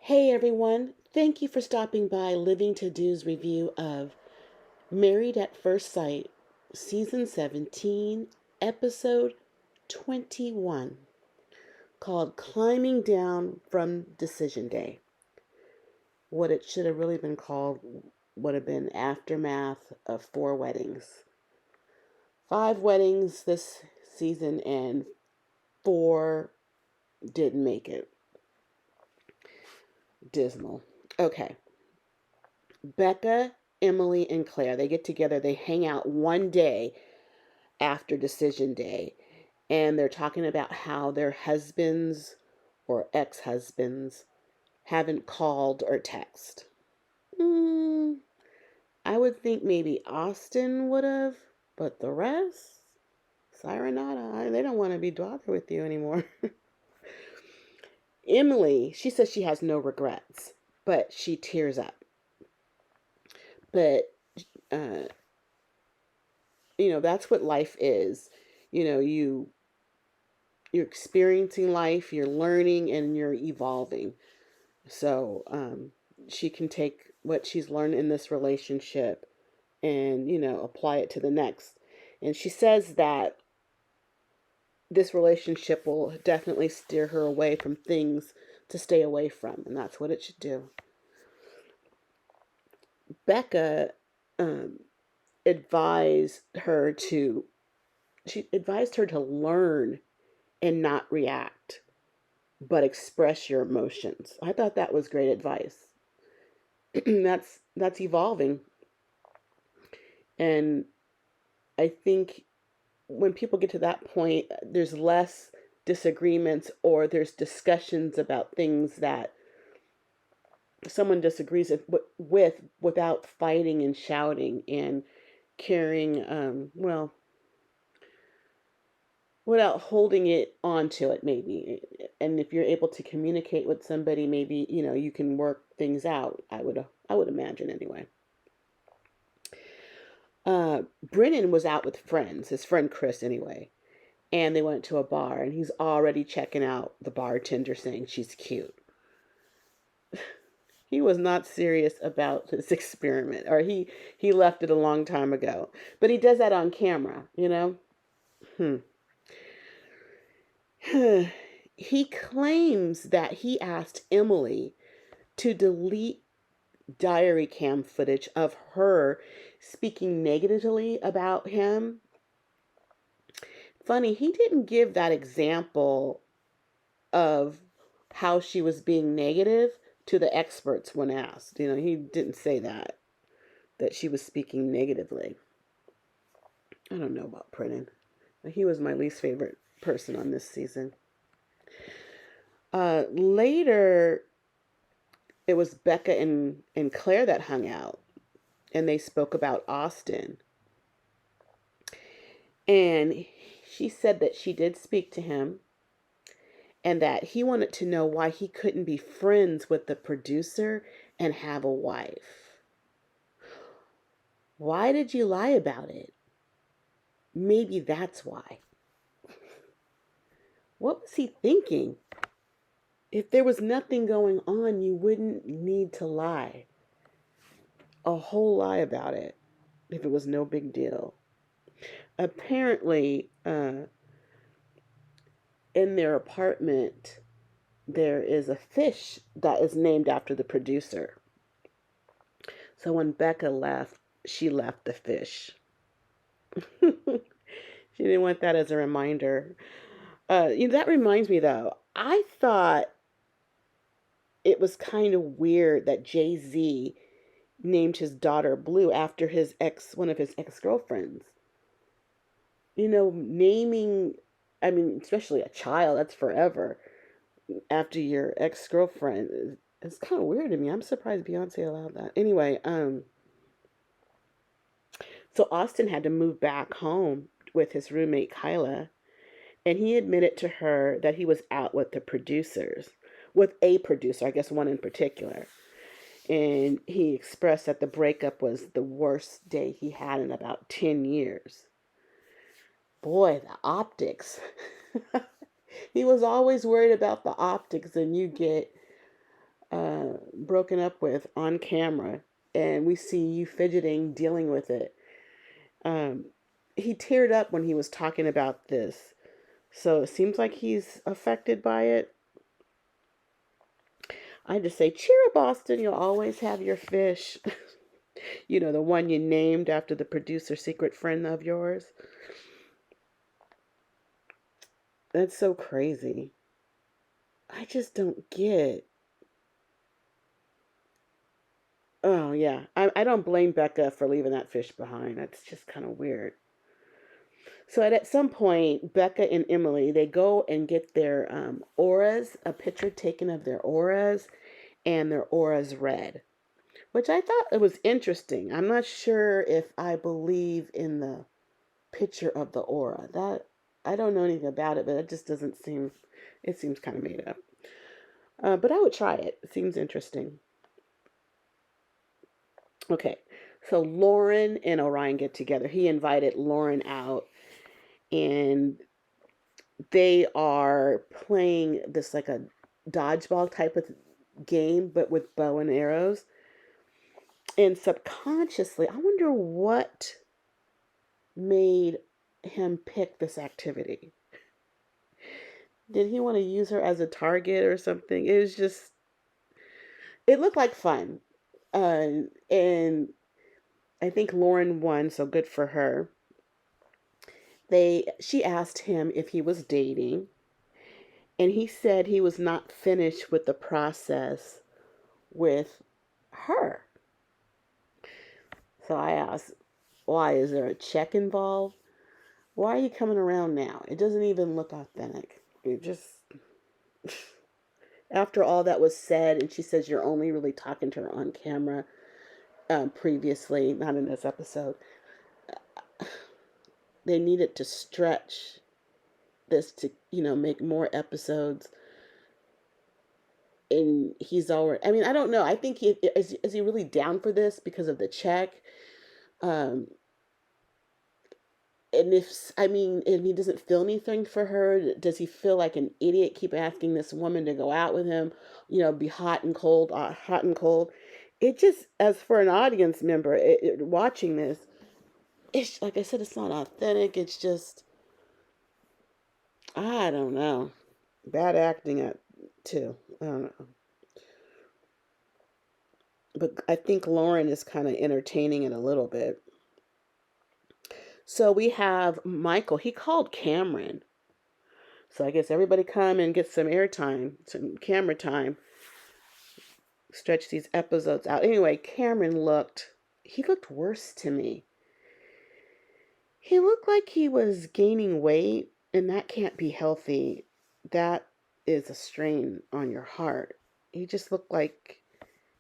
Hey everyone, thank you for stopping by Living to Do's review of Married at First Sight, Season 17, Episode 21, called Climbing Down from Decision Day. What it should have really been called would have been Aftermath of 4 weddings. 5 weddings this season and 4 didn't make it. Dismal. Okay. Becca, Emily, and Claire, they get together, they hang out one day after decision day, and they're talking about how their husbands or ex-husbands haven't called or texted. I would think maybe Austin would have, but the rest, Sirenata, they don't want to be bothered with you anymore. Emily, she says she has no regrets, but she tears up. But uh, that's what life is. You're experiencing life, you're learning, and you're evolving. So she can take what she's learned in this relationship and apply it to the next. And she says that this relationship will definitely steer her away from things to stay away from, and that's what it should do. Becca um, advised her to she advised her to learn and not react, but express your emotions. I thought that was great advice. that's evolving. And I think when people get to that point, there's less disagreements, or there's discussions about things that someone disagrees with without fighting and shouting and carrying, without holding it onto it, maybe. And if you're able to communicate with somebody, maybe you can work things out. I would imagine, anyway. Brennan was out with friends, his friend Chris, anyway, and they went to a bar, and he's already checking out the bartender, saying she's cute. He was not serious about this experiment, or he left it a long time ago. But he does that on camera, Hmm. He claims that he asked Emily to delete diary cam footage of her speaking negatively about him. Funny, he didn't give that example of how she was being negative to the experts when asked. He didn't say that she was speaking negatively. I don't know about Brennan. He was my least favorite person on this season. Later, it was Becca and Claire that hung out, and they spoke about Austin. And she said that she did speak to him, and that he wanted to know why he couldn't be friends with the producer and have a wife. Why did you lie about it? Maybe that's why. What was he thinking? If there was nothing going on, you wouldn't need to lie. A whole lie about it if it was no big deal. Apparently, in their apartment, there is a fish that is named after the producer. So when Becca left, she left the fish. She didn't want that as a reminder. That reminds me, though. I thought it was kind of weird that Jay-Z named his daughter Blue after one of his ex-girlfriends. Naming, I mean, especially a child, that's forever, after your ex-girlfriend. It's kind of weird to me. I'm surprised Beyonce allowed that. Anyway, so Austin had to move back home with his roommate Kyla, and he admitted to her that he was out with with a producer, I guess one in particular. And he expressed that the breakup was the worst day he had in about 10 years. Boy, the optics. He was always worried about the optics, and you get broken up with on camera, and we see you fidgeting, dealing with it. Um, he teared up when he was talking about this, so it seems like he's affected by it. I just say, cheer up, Austin. You'll always have your fish. The one you named after the producer secret friend of yours. That's so crazy. I just don't get. Oh, yeah. I don't blame Becca for leaving that fish behind. That's just kind of weird. So at some point, Becca and Emily, they go and get their auras, a picture taken of their auras, and their auras read, which I thought it was interesting. I'm not sure if I believe in the picture of the aura. That I don't know anything about it, but it just doesn't seem. It seems kind of made up. But I would try it. It seems interesting. Okay, so Lauren and Orion get together. He invited Lauren out, and they are playing this like a dodgeball type of game, but with bow and arrows. And subconsciously, I wonder what made him pick this activity. Did he want to use her as a target or something? It was just, it looked like fun. And I think Lauren won, so good for her. She asked him if he was dating, and he said he was not finished with the process with her. So I asked, why? Is there a check involved? Why are you coming around now? It doesn't even look authentic. It just, after all that was said, and she says you're only really talking to her on camera, previously, not in this episode, they needed to stretch this to, make more episodes. And he's already, I mean, I don't know. I think is he really down for this because of the check? Um, and if he doesn't feel anything for her, does he feel like an idiot keep asking this woman to go out with him, be hot and cold, hot and cold? It just, as for an audience member watching this, it's like I said, it's not authentic. It's just, I don't know, bad acting at too. I don't know, but I think Lauren is kind of entertaining it a little bit. So we have Michael. He called Cameron. So I guess everybody come and get some airtime, some camera time. Stretch these episodes out. Anyway, he looked worse to me. He looked like he was gaining weight, and that can't be healthy. That is a strain on your heart. He just looked like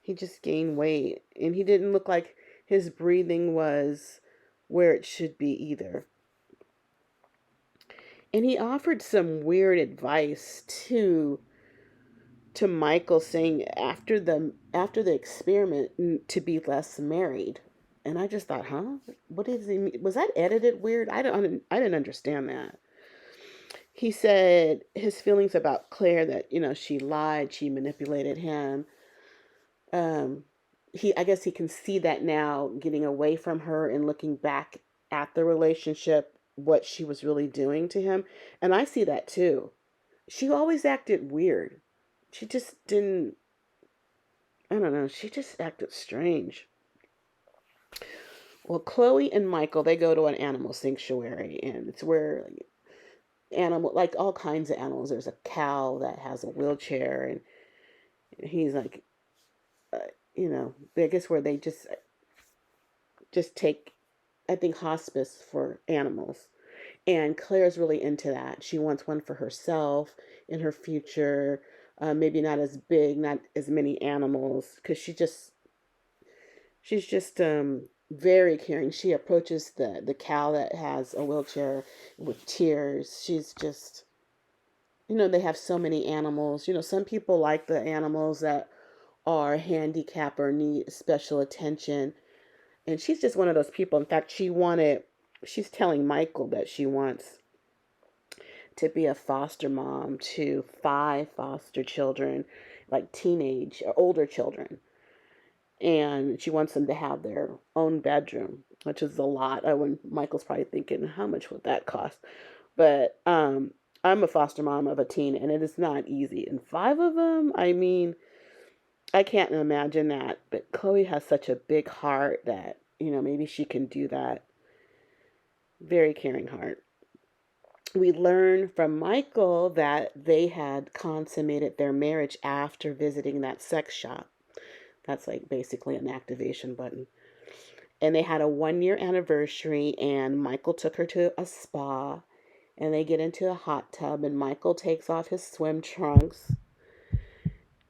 he just gained weight, and he didn't look like his breathing was where it should be either. And he offered some weird advice to Michael, saying after the experiment to be less married. And I just thought, huh? What does he mean? Was that edited weird? I didn't understand that. He said his feelings about Claire, that she lied, she manipulated him. Um, I guess he can see that now, getting away from her and looking back at the relationship, what she was really doing to him, and I see that too. She always acted weird. She just didn't. I don't know. She just acted strange. Well, Chloe and Michael, they go to an animal sanctuary, and it's where like all kinds of animals. There's a cow that has a wheelchair, and he's like, uh, I guess where they just take, I think, hospice for animals. And Claire's really into that. She wants one for herself in her future. Maybe not as big, not as many animals, because she's just very caring. She approaches the cow that has a wheelchair with tears. She's just, they have so many animals. Some people like the animals that are handicapped or need special attention. And she's just one of those people. In fact, she's telling Michael that she wants to be a foster mom to 5 foster children like teenage or older children, and she wants them to have their own bedroom, which is a lot. When Michael's probably thinking, how much would that cost? But I'm a foster mom of a teen, and it is not easy. And five of them, I mean, I can't imagine that. But Chloe has such a big heart that, maybe she can do that. Very caring heart. We learn from Michael that they had consummated their marriage after visiting that sex shop. That's like basically an activation button. And they had a 1 year anniversary, and Michael took her to a spa, and they get into a hot tub, and Michael takes off his swim trunks.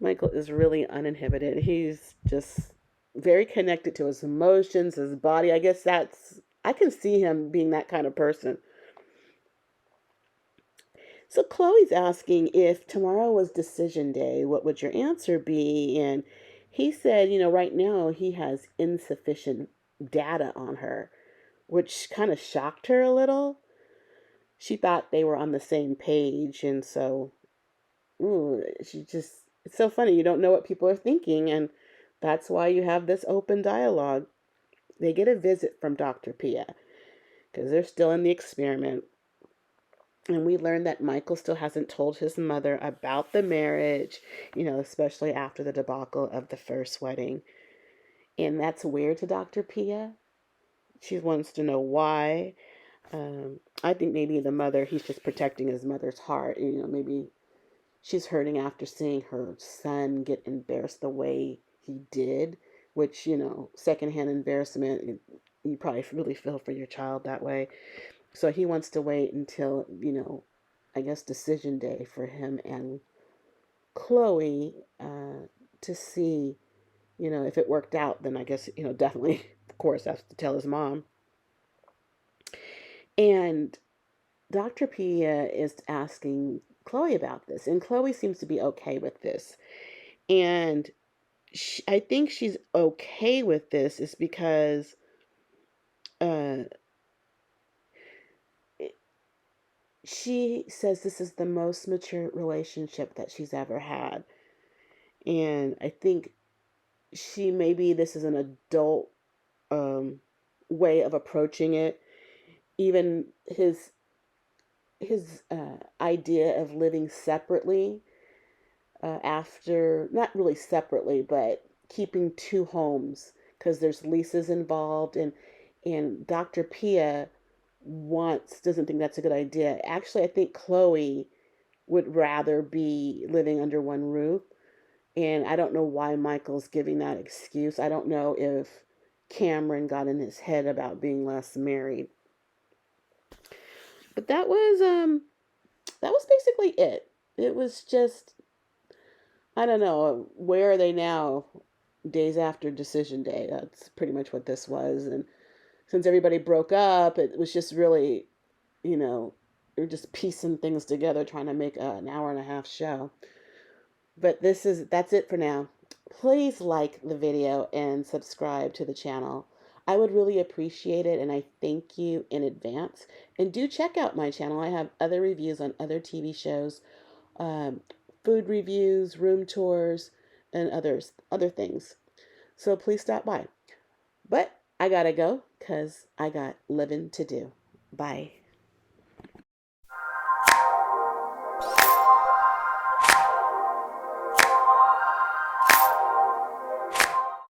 Michael is really uninhibited. He's just very connected to his emotions, his body. I guess I can see him being that kind of person. So Chloe's asking, if tomorrow was decision day, what would your answer be? And he said, right now he has insufficient data on her, which kind of shocked her a little. She thought they were on the same page, and so, it's so funny. You don't know what people are thinking, and that's why you have this open dialogue. They get a visit from Dr. Pia because they're still in the experiment. And we learned that Michael still hasn't told his mother about the marriage, especially after the debacle of the first wedding. And that's weird to Dr. Pia. She wants to know why. I think maybe the mother, he's just protecting his mother's heart. Maybe she's hurting after seeing her son get embarrassed the way he did, which, secondhand embarrassment, you probably really feel for your child that way. So he wants to wait until, I guess decision day for him and Chloe to see, if it worked out. Then I guess, definitely, of course, has to tell his mom. And Dr. Pia is asking Chloe about this, and Chloe seems to be okay with this. And I think she's okay with this is because uh, she says this is the most mature relationship that she's ever had. And I think maybe this is an adult way of approaching it. Even his idea of living separately, after, not really separately, but keeping two homes because there's leases involved, and Dr. Pia doesn't think that's a good idea. Actually, I think Chloe would rather be living under one roof. And I don't know why Michael's giving that excuse. I don't know if Cameron got in his head about being less married. But that was basically it. It was just, I don't know, where are they now days after decision day? That's pretty much what this was. And since everybody broke up, it was just really, they're just piecing things together, trying to make an hour and a half show. But that's it for now. Please like the video and subscribe to the channel. I would really appreciate it, and I thank you in advance. And do check out my channel. I have other reviews on other TV shows, um, food reviews, room tours, and other things. So please stop by. But I gotta go because I got living to do. Bye.